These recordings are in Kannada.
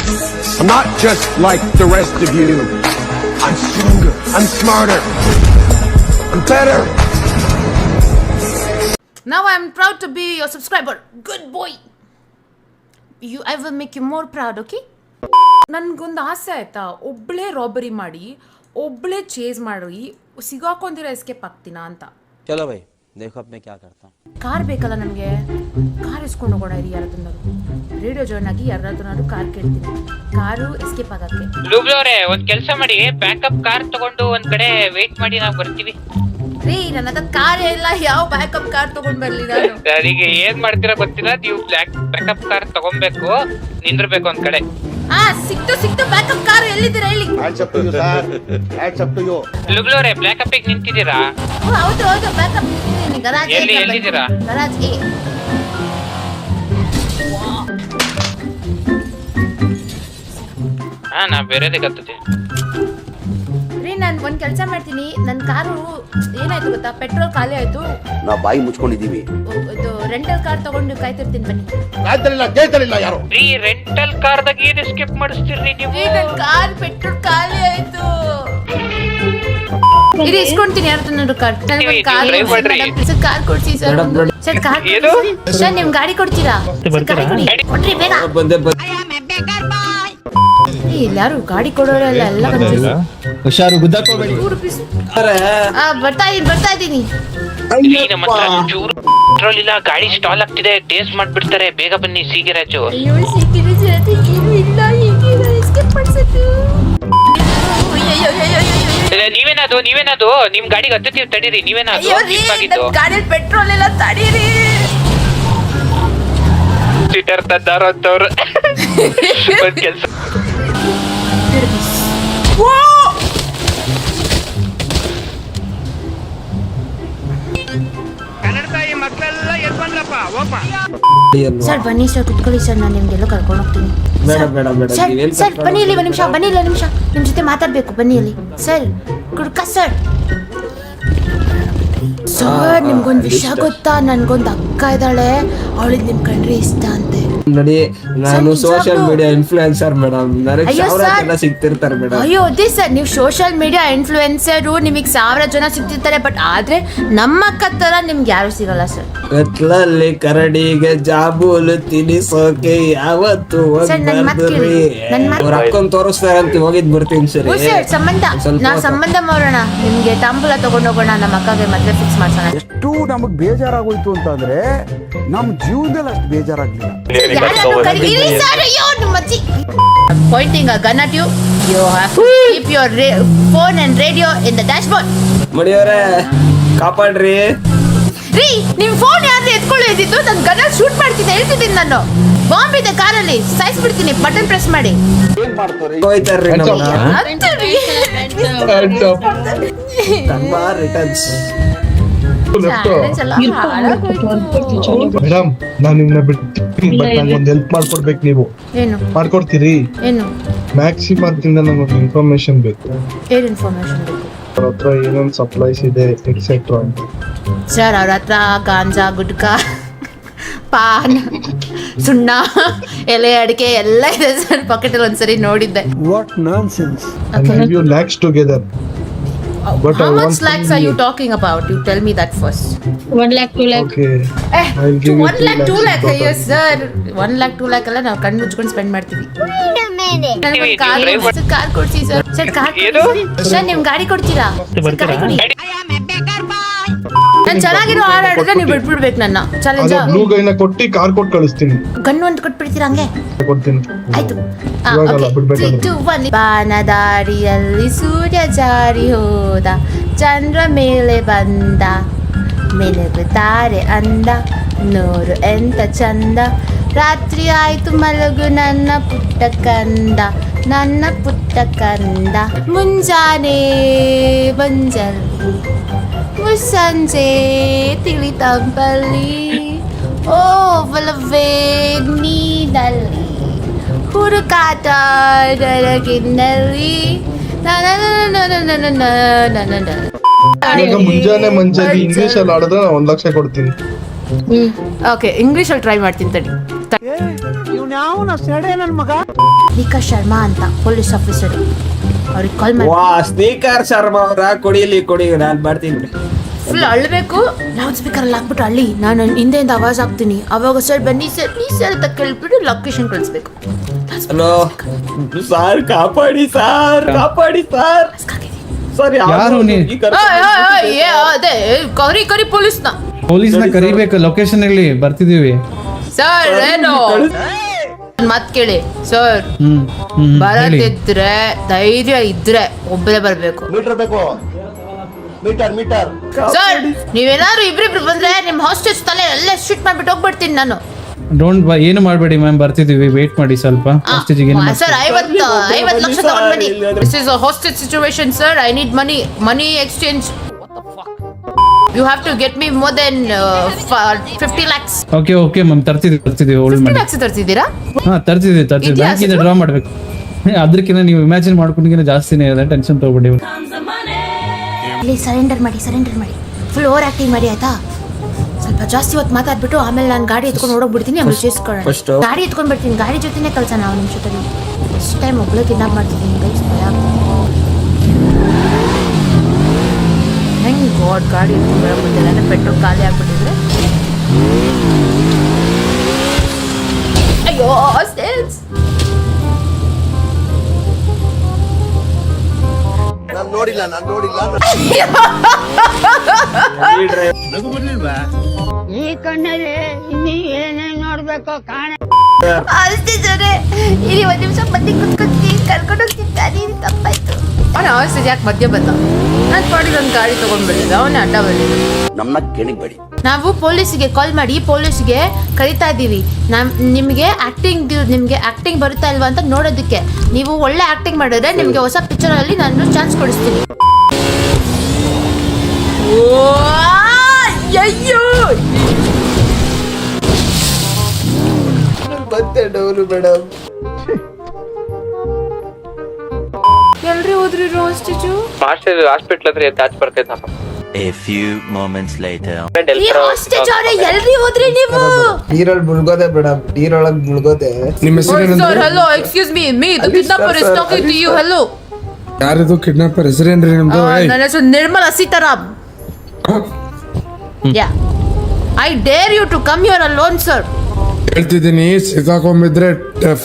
I'm not just like the rest of you. I'm stronger. I'm smarter. I'm better. Now I'm proud to be your subscriber. Good boy. I will make you more proud, okay? ನನ್ಗೊಂದು ಆಸೆ ಆಯ್ತಾ, ಒಬ್ಬಳೇ ರಾಬರಿ ಮಾಡಿ ಒಬ್ಬಳೇ ಚೇಸ್ ಮಾಡಿ ಸಿಗಾಕೊಂಡಿರೋ ಎಸ್ಕೇಪ್ ಆಗ್ತೀನಾ ಅಂತ. ಚಲೋ ಬೈ देखो अब मैं क्या करता हूं. ಕಾರ್ ಬೇಕಲ್ಲ ನನಗೆ, ಕಾರ್ ಇಸ್ಕೊಂಡು ಹೋಗೋಣ ಇರಿ ಯಾರದನ್ನಾದ್ರು. ರೇಡಿಯೋ ಜಾಯ್ನ್ ಆಗಿ ಯಾರದನ್ನಾದ್ರು ಕಾರ್ ಕೇಳ್ತೀನಿ, ಕಾರು ಎಸ್ಕೇಪ್ ಆಗಕ್ಕೆ. ಲೂಬ್ಲು ಅವರೇ ಒಂದ್ ಕೆಲಸ ಮಾಡಿ, ಬ್ಯಾಕಪ್ ಕಾರ್ ತಗೊಂಡು ಒಂದ್ ಕಡೆ ವೇಟ್ ಮಾಡಿ, ನಾವು ಬರ್ತೀವಿ. ರೀ ನನ್ನ ಹತ್ರ ಕಾರೇ ಇಲ್ಲ, ಯಾವ ಬ್ಯಾಕಪ್ ಕಾರ್ ತಗೊಂಡ್ ಬರ್ಲಿ ನಾನು? ನನಗೆ ಏನ್ ಮಾಡ್ತೀರಾ ಗೊತ್ತಿಲ್ಲ, ನೀವು ಬ್ಯಾಕಪ್ ಕಾರ್ ತಗೊಂಬೇಕು, ನಿಂದ್ರಬೇಕು ಒಂದ್ ಕಡೆ. ಸಿಕ್ತು ಬ್ಯಾಕಪ್ ಕಾರ್. ಎಲ್ಲಿದ್ದೀರಾ ಹೇಳಿ. ಲೂಬ್ಲು ಅವರೇ ಬ್ಯಾಕಪ್ ಗೆ ನಿಂತಿದ್ದೀರಾ? ಹೌದು ಬ್ಯಾಕಪ್ ಗರಾಜ್. ಎಲ್ಲಿದ್ದೀರಾ? Garage A. ನಾ ಬೇರೆದೇ ಕತ್ತದೆ ರೀ. ನಾನು ಒಂದ್ ಕೆಲಸ ಮಾಡ್ತೀನಿ, ನನ್ನ ಕಾರು ಏನಾಯ್ತು ಗೊತ್ತಾ, ಪೆಟ್ರೋಲ್ ಖಾಲಿ ಆಯ್ತು. ನಾವು ಬಾಯಿ ಮುಚ್ಕೊಂಡಿದೀವಿ. ಇದು ರೆಂಟಲ್ ಕಾರ್ ತಗೊಂಡು ಕಾಯ್ತಿರ್ತೀನಿ, ಬನ್ನಿ. ಕೇಳ್ತಲಿಲ್ಲ ಯಾರು. ರೀ ರೆಂಟಲ್ ಕಾರ್ದಾಗ ಏನ್ ಎಸ್ಕೇಪ್ ಮಾಡಿಸ್ತೀರಿ ನೀವು? ನನ್ನ ಕಾರ್ ಪೆಟ್ರೋಲ್ ಖಾಲಿ ಆಯ್ತು. ಇದು ಇಸ್ಕೊಂತೀನಿ ಯಾರದನ್ನಾದ್ರು ಕಾರ್. ಕಾರ್ ಕೊಡ್ಸಿ ಸರ್. ಸರ್ ಕಾರ್ ಸರ್, ನಿಮ್ ಗಾಡಿ ಕೊಡ್ತೀರಾ? ಕೊಡ್ರಿ ಬೇಗ. ಯಾರು ಗಾಡಿ ಕೊಡೋರೆಲ್ಲ ಎಲ್ಲ ಹುಷಾರು, ಗುದ್ದಾಕೋಬೇಡಿ. ಬರ್ತಾ ಇದ್ದೀನಿ. ನಮ್ಮ ಹತ್ರ ಚೂರು ಪೆಟ್ರೋಲ್ ಇಲ್ಲ, ಗಾಡಿ ಸ್ಟಾಲ್ ಆಗ್ತಿದೆ, ಟೇಸ್ಟ್ ಮಾಡ್ಬಿಡ್ತಾರೆ, ಬೇಗ ಬನ್ನಿ ಸೀಗಿರಾಜು. ಅಯ್ಯೋ ಸಿಕ್ಕಿರಿ ಏನು ಇಲ್ಲ, ಹೀಗೆ ಎಸ್ಕೇಪ್ ಮಾಡ್ಸೋದು. ನೀವೇನದು ನಿಮ್ ಗಾಡಿಗೆ ಹತ್ತುತ್ತೀವಿ, ತಡೀರಿ. ನೀವೇನದು ಗಾಡಿಯಲ್ಲಿ ಪೆಟ್ರೋಲ್ ಎಲ್ಲ ತಡೀರಿ. ಟ್ವಿಟರ್ ತಂದಾರ ಅಂತವ್ರು. ಒಂದ್ ಕೆಲ್ಸ ಸರ್ ಬನ್ನಿ ಸರ್, ಕುತ್ಕೊಳ್ಳಿ ಸರ್, ನಾನು ನಿಮ್ಗೆಲ್ಲ ಕರ್ಕೊಂಡು ಹೋಗ್ತೀನಿ. ಸರ್ ಬನ್ನಿ ಇಲ್ಲಿ ಒಂದು ನಿಮಿಷ, ನಿಮ್ ಜೊತೆ ಮಾತಾಡ್ಬೇಕು, ಬನ್ನಿ ಇಲ್ಲಿ. Sir ಕುಡ್ಕ sir. ಸರ್ ನಿಮ್ಗೊಂದು ವಿಷಯ ಗೊತ್ತಾ, ನನ್ಗೊಂದು ಅಕ್ಕ ಇದ್ದಾಳೆ, ಅವಳಿಗೆ ನಿಮ್ ಕಂಡ್ರೆ ಇಷ್ಟ ಅಂತೆ. ನೋಡಿ, ನಾನು ಸೋಷಿಯಲ್ ಮೀಡಿಯಾ ಇನ್ಫ್ಲುಯೆನ್ಸರ್ ಮೇಡಮ್, ನನಗೆ 1000 ಜನ ಸಿಗ್ತಿರ್ತಾರೆ ಮೇಡಮ್. ಅಯ್ಯೋ ಅದೇ ಸರ್, ನೀವು ಸೋಷಿಯಲ್ ಮೀಡಿಯಾ ಇನ್ಫ್ಲುಯೆನ್ಸರು, ನಿಮಗೆ 1000 ಜನ ಸಿಗ್ತಿರ್ತಾರೆ, ಬಟ್ ಆದ್ರೆ ನಮ್ಮ ಅಕ್ಕ ತರ ನಿಮ್ಗೆ ಯಾರು ಸಿಗಲ್ಲ ಸರ್. ಕತ್ಲಲ್ಲಿ ಕರಡಿಗೆ ಜಾಬೂಲು ತಿನಿಸೋಕೆ ಯಾವತ್ತು ಅವ್ರ ಅಕ್ಕನ್ ತೋರಿಸ್ತಾರೆ ಅಂತ ಹೋಗಿದ್ ಬರ್ತೀನಿ ಸರಿ. ಸಂಬಂಧ ಮಾಡೋಣ, ನಿಮ್ಗೆ ತಾಂಬೂಲ ತಗೊಂಡೋಗೋಣ, ನಮ್ಮ ಅಕ್ಕಗೆ ಮದ್ವೆ ಫಿಕ್ಸ್ ಮಾಡ್ಸೋಣ. ಎಷ್ಟು ನಮಗ್ ಬೇಜಾರಾಗೋಯ್ತು ಅಂತಂದ್ರೆ ನಮ್ ಜೀವನದಲ್ಲಿ ಅಷ್ಟು ಬೇಜಾರಾಗ್ಲಿಲ್ಲ. Pointing a gun at you, you have to keep your phone and radio in the dashboard. ಮಡಿಯವರೇ ಕಾಪಾಡ್ರಿ. ರೀ ನಿಮ್ ಫೋನ್ ಯಾರು ಎತ್ಕೊಳ್ಳಿ ಇದ್ದಿದ್ದು, ನಾನು ಗನ್ ಶೂಟ್ ಮಾಡ್ತೀನಿ ಹೇಳ್ತಿದ್ದೀನಿ. ನಾನು ಬಾಂಬ್ ಇದೆ ಕಾರಲ್ಲಿ, ಸಾಯಿಸ್ಬಿಡ್ತೀನಿ, ಬಟನ್ ಪ್ರೆಸ್ ಮಾಡಿ. ಹೋಯ್ತಾರ್ರಿ ರಿಟರ್ನ್ಸ್. ಮೇಡಮ್ ನಾನು ನಿಮ್ನ ಬಿಟ್ಟು ಬಟ್ ನಂಗೊಂದು ಹೆಲ್ಪ್ ಮಾಡ್ಕೊಡ್ಬೇಕು. ನೀವು ಏನು ಮಾಡ್ಕೊಡ್ತೀರಿ? ಏನು ಮ್ಯಾಕ್ಸಿಮಮ್ ಇಂದ ನಂಗೊಂದು ಇನ್ಫಾರ್ಮೇಶನ್ ಬೇಕು. ಏನು ಇನ್ಫಾರ್ಮೇಶನ್ ಬೇಕು? ಅವ್ರ ಹತ್ರ ಏನೇನು ಸಪ್ಲೈಸ್ ಇದೆ ಎಕ್ಸೆಟ್ರಾ ಅಂತ. ಸರ್ ಅವ್ರ ಹತ್ರ ಗಾಂಜಾ, ಗುಟ್ಕಾ, ಪಾನ್, ಸುಣ್ಣ, ಎಲೆ, ಅಡಿಕೆ ಎಲ್ಲ ಇದೆ ಸರ್. ಪಾಕೆಟಲ್ಲಿ ಒಂದ್ಸರಿ ನೋಡಿದ್ದೆ. What nonsense. I'll give you lakhs together. But how much lakhs are you talking about? You tell me that first. 1 lakh, 2 lakh. Okay. I'll give you 1 lakh, 2 lakh. Yes sir. 1 lakh, 2 lakh ಎಲ್ಲ ನಾವು ಕಣ್ಣು ಮುಚ್ಕೊಂಡು ಸ್ಪೆಂಡ್ ಮಾಡ್ತೀವಿ. ನನಗೆ ಕಾರ್ ಕೊಡ್ಸಿ ಸರ್. ಸರ್ ಕಾರ್ ಸರ್, ನಿಮ್ ಗಾಡಿ ಕೊಡ್ತೀರಾ? ನಾನು ಚೆನ್ನಾಗಿರೋ ಹಾಡು ಹಾಡಿದ್ರೆ ನೀವು ಬಿಟ್ಬಿಡ್ಬೇಕು ನನ್ನ. ಚಾಲೆಂಜ್ ಬ್ಲೂ ಗೈನ ಕೊಟ್ಟಿ ಕಾರ್ ಕೊಟ್ಟು ಕಳಿಸ್ತೀನಿ. ಗನ್ನು ಅಂತ ಕೊಟ್ಬಿಡ್ತೀರಾ? ಹಂಗೆ ಕೊಡ್ತೀನಿ. ಆಯ್ತು. ಬಾನದಾರಿಯಲ್ಲಿ ಸೂರ್ಯ ಜಾರಿ ಹೋದ, ಚಂದ್ರ ಮೇಲೆ ಬಂದ, ಮೆಲುಗುತ್ತಾರೆ ಅಂದ, ನೋಡು ಎಂತ ಚಂದ, ರಾತ್ರಿ ಆಯ್ತು ಮಲಗು ನನ್ನ ಪುಟ್ಟ ಕಂದ, ನನ್ನ ಪುಟ್ಟ ಕಂದ. ಮುಂಜಾನೆ ಬಂಜಲ್ಲಿ, ಮುಸ್ಸಂಜೆ ತಿಳಿ ತಂಪಲ್ಲಿ, ಓ ಒಲವೇ ನೀನಲ್ಲಿ, ಹುಡುಕಾಟ ನನಗಿನ್ನಲ್ಲಿ. ಮುಂಜಾನೆ ಮಂಜಾಗಿ ಇಂಗ್ಲಿಷ್ ಅಲ್ಲಿ ಆಡಿದ್ರೆ ನಾನು 1 ಲಕ್ಷ ಕೊಡ್ತೀನಿ. ಓಕೆ, ಇಂಗ್ಲಿಷ್ ಅಲ್ಲಿ ಟ್ರೈ ಮಾಡ್ತೀನಿ ತಡಿ. ಇವ್ನ ಯಾವ ಸೆಡೆ ನನ್ ಮಗ. ನಿಖಾ ಶರ್ಮಾ ಅಂತ ಪೊಲೀಸ್ ಆಫೀಸರ್, ಅವ್ರಿಗೆ ಕಾಲ್ ಮಾಡಿ ವಾ ಸ್ಪೀಕರ್ ಶರ್ಮಾ ಅವರ ಕೊಡಿ ನಾನು ಮಾಡ್ತೀನಿ. ಫುಲ್ ಅಳ್ಬೇಕು, ಲೌಡ್ ಸ್ಪೀಕರ್ ಅಲ್ಲಿ ಹಾಕ್ಬಿಟ್ಟು ಅಳ್ಳಿ, ನಾನು ಹಿಂದೆಯಿಂದ ಆವಾಜ್ ಹಾಕ್ತೀನಿ, ಅವಾಗ ಸರ್ ಬನ್ನಿ ಸರ್ ಅಂತ ಕೇಳ್ಬಿಟ್ಟು ಲೊಕೇಶನ್ ಕಳಿಸ್ಬೇಕು. ಹಲೋ ಸರ್, ಕಾಪಾಡಿ ಸರ್ ಸರ್ ಯಾರು ನೀ- ಅದೇ ಕರಿ ಪೊಲೀಸ್ನ ಕರಿಬೇಕು, ಲೊಕೇಶನ್ ಹೇಳಿ ಬರ್ತಿದೀವಿ. ಸರ್ ಏನು ಮತ್ ಕೇಳಿ ಸರ್, ಹೇಳಿ. ಬರದಿದ್ರೆ ಧೈರ್ಯ ಇದ್ರೆ ಒಬ್ಬರೇ ಬರ್ಬೇಕು ಸರ್. ನೀವೇನಾದ್ರು ಇಬ್ರಿಬ್ರು ಬಂದ್ರೆ ನಿಮ್ ಹಾಸ್ಟೆಲ್ಸ್ ತಲೆ ಎಲ್ಲ ಶೂಟ್ ಮಾಡ್ಬಿಟ್ಟು ಹೋಗ್ಬಿಡ್ತೀನಿ ನಾನು. ಡೋಂಟ್ ಏನು ಮಾಡಬೇಡಿ ಮ್ಯಾಮ್, ಬರ್ತಿದೀವಿ, ವೇಟ್ ಮಾಡಿ ಸ್ವಲ್ಪ. ಹಾಸ್ಟೇಜಿಗೆ ಏನು ಸರ್ 50 ಲಕ್ಷ ತಗೊಂಡ್ ಬನ್ನಿ. This is a hostage situation sir, I need money exchange. You have to get me more than 50 lakhs. Okay ma'am, ತರ್ತಿದೀವಿ ಓಲ್ಡ್ 50 ಮಾಡಿ. lakhs ತರ್ತಿದ್ದೀರಾ? ಹಾ ತರ್ತಿದೀವಿ ಇದ್ಯಾ ಬ್ಯಾಂಕಿಂದ ಹೆಸರು? ಡ್ರಾ ಮಾಡ್ಬೇಕು. ಅದಕ್ಕಿಂತ ನೀವು ಇಮ್ಯಾಜಿನ್ ಮಾಡ್ಕೊಂಡಿಗಿನ ಜಾಸ್ತಿನೇ ಇದೆ, ಟೆನ್ಷನ್ ತಗೋಬೇಡಿ. ಇಲ್ಲಿ ಸರೆಂಡರ್ ಮಾಡಿ ಫುಲ್ ಓವರ್ ಆಕ್ಟಿಂಗ್ ಮಾಡಿ ಆಯ್ತಾ. ಸ್ವಲ್ಪ ಜಾಸ್ತಿ ಹೊತ್ತು ಮಾತಾಡ್ಬಿಟ್ಟು ಆಮೇಲೆ ನಾನು ಗಾಡಿ ಎತ್ಕೊಂಡು ಓಡೋಗ್ಬಿಡ್ತೀನಿ, ಆಮೇಲೆ ಸೇರಿಸ್ಕೊಳ್ಳೋಣ. First. ಗಾಡಿ ಎತ್ಕೊಂಡು ಬರ್ತೀನಿ, ಗಾಡಿ ಜೊತೆನೇ ಕಳ್ಸೋಣ ನಾವು ನಿಮಿಷದಲ್ಲಿ. ಇಷ್ಟು ಟೈಮ್ ಒಬ್ಬಳು ತಿನ್ನಾಗ ಮಾಡ್ತಿದ್ದೀನಿ ಗೈಸ್, ಭಯ. ಹೆಂಗ್ ಗಾಡ್ ಗಾಡಿ ಎತ್ಕೊಂಡು ಬರೋಕ್ಬಿಟ್ಟಿಲ್ಲ ಅಂದರೆ ಪೆಟ್ರೋಲ್ ಖಾಲಿ ಆಗ್ಬಿಟ್ಟಿದ್ರೆ ಅಯ್ಯೋ ಸೇಲ್ಸ್. ಈ ಕಣ್ಣಲ್ಲಿ ಇನ್ನೀ ಏನೇನ್ ನೋಡ್ಬೇಕೋ ಕಾಣ. ಅಷ್ಟೇ ಜೊತೆ ಇಲ್ಲಿ ಒಂದು ನಿಮಿಷ ಮಧ್ಯೆ ಕುತ್ಕೊತೀನಿ, ಕರ್ಕೊಂಡು ಹೋಗ್ತಿದ್ದಾನೆ, ತಪ್ಪಾಯ್ತು. ಅವನ ಅವಸ್ಥೆ ಯಾಕೆ ಮಧ್ಯ ಬಂದ? ನಾನು ಪಾಡಿಗೆ ಒಂದು ಗಾಡಿ ತಗೊಂಡ್ಬಿಟ್ಟಿದ್ದ, ಅವನೇ ಅಡ್ಡ ಬಂದಿದ್ದ. ನಮ್ಮನ್ನ ಕೆಣಿಬೇಡಿ. ನಾವು ಪೊಲೀಸಿಗೆ ಕಾಲ್ ಮಾಡಿ ಪೊಲೀಸಿಗೆ ಕರಿತಾ ಇದ್ದೀವಿ. ನಿಮಗೆ ಆಕ್ಟಿಂಗ್ ಬರುತ್ತಾ ಇಲ್ವಾ ಅಂತ ನೋಡೋದಕ್ಕೆ. ನೀವು ಒಳ್ಳೆ ಆಕ್ಟಿಂಗ್ ಮಾಡಿದ್ರೆ ನಿಮಗೆ ಹೊಸ ಪಿಕ್ಚರ್ ಅಲ್ಲಿ ನಾನು ಚಾನ್ಸ್ ಕೊಡಿಸ್ತೀನಿ. ಅಯ್ಯೋ ಮತ್ತೆ ಡೌಲು ಮೇಡಮ್. ಎಲ್ರಿ ಹೋದ್ರಿ ಹಾಸ್ಟೇಜು? ಮಾಸ್ಟರ್ ಹಾಸ್ಪಿಟಲ್ ಹತ್ರ ಎದ್ದು ಆಚೆ ಬರ್ತೈತಪ್ಪ. A few moments later. ಈ ಹಾಸ್ಟೇಜ್ ಅವರೇ ಎಲ್ರಿ ಹೋದ್ರಿ ನೀವು? ನೀರಲ್ಲಿ ಮುಳುಗೋದೆ ಮೇಡಮ್, ನೀರೊಳಗೆ ಮುಳುಗೋದೆ. ನಿಮ್ಮ ಹೆಸರೇನಂದ್ರೆ? Sir hello, excuse me the kidnapper is talking to you. Hello, ಯಾರಿದು ಕಿಡ್ನಾಪರ್? ಹೆಸರೇನ್ರಿ ನಿಮ್ದು? ನನ್ನ ಹೆಸರು Nirmala Sitaram. Yeah, I dare you to come here alone sir. ಹೇಳ್ತಿದ್ದೀನಿ, ಸಿಕ್ಕಾಕೊಂಬಿದ್ರೆ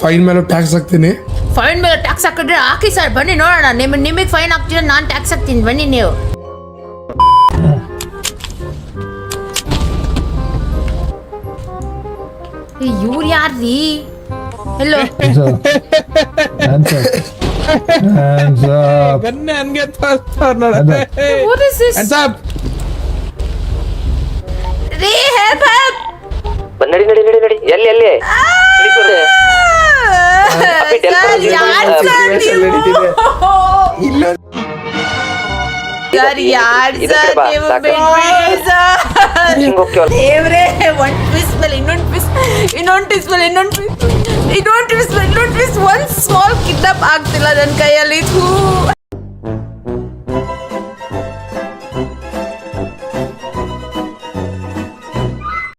ಫೈನ್ ಮೇಲೆ ಟ್ಯಾಕ್ಸ್ ಹಾಕ್ತೀನಿ. ಫೈನ್ ಮೇಲೆ ಟ್ಯಾಕ್ಸ್ ಹಾಕಿದ್ರೆ ಹಾಕಿ ಸರ್, ಬನ್ನಿ ನೋಡೋಣ. ನಿಮಗೆ ಫೈನ್ ಹಾಕ್ತೀರ, ನಾನು ಟ್ಯಾಕ್ಸ್ ಹಾಕ್ತೀನಿ, ಬನ್ನಿ ನೀವು. ಇವ್ರು ಯಾರ್ರೀ? Hello, what is this? ರೀ ಹೆಲ್ಪ್ ಹೆಲ್ಪ್. ನಡಿ ಎಲ್ಲಿ ಯಾರ್ ಸರ್ ನೀವು? ದೇವ್ರೆ, ಒಂದು ಟ್ವಿಸ್ಟ್ ಮೇಲೆ ಇನ್ನೊಂದು ಟ್ವಿಸ್ಟ್, ಒಂದು ಸ್ಮಾಲ್ ಕಿಡ್ನಾಪ್ ಆಗ್ತಿಲ್ಲ ನನ್ನ ಕೈಯಲ್ಲಿ.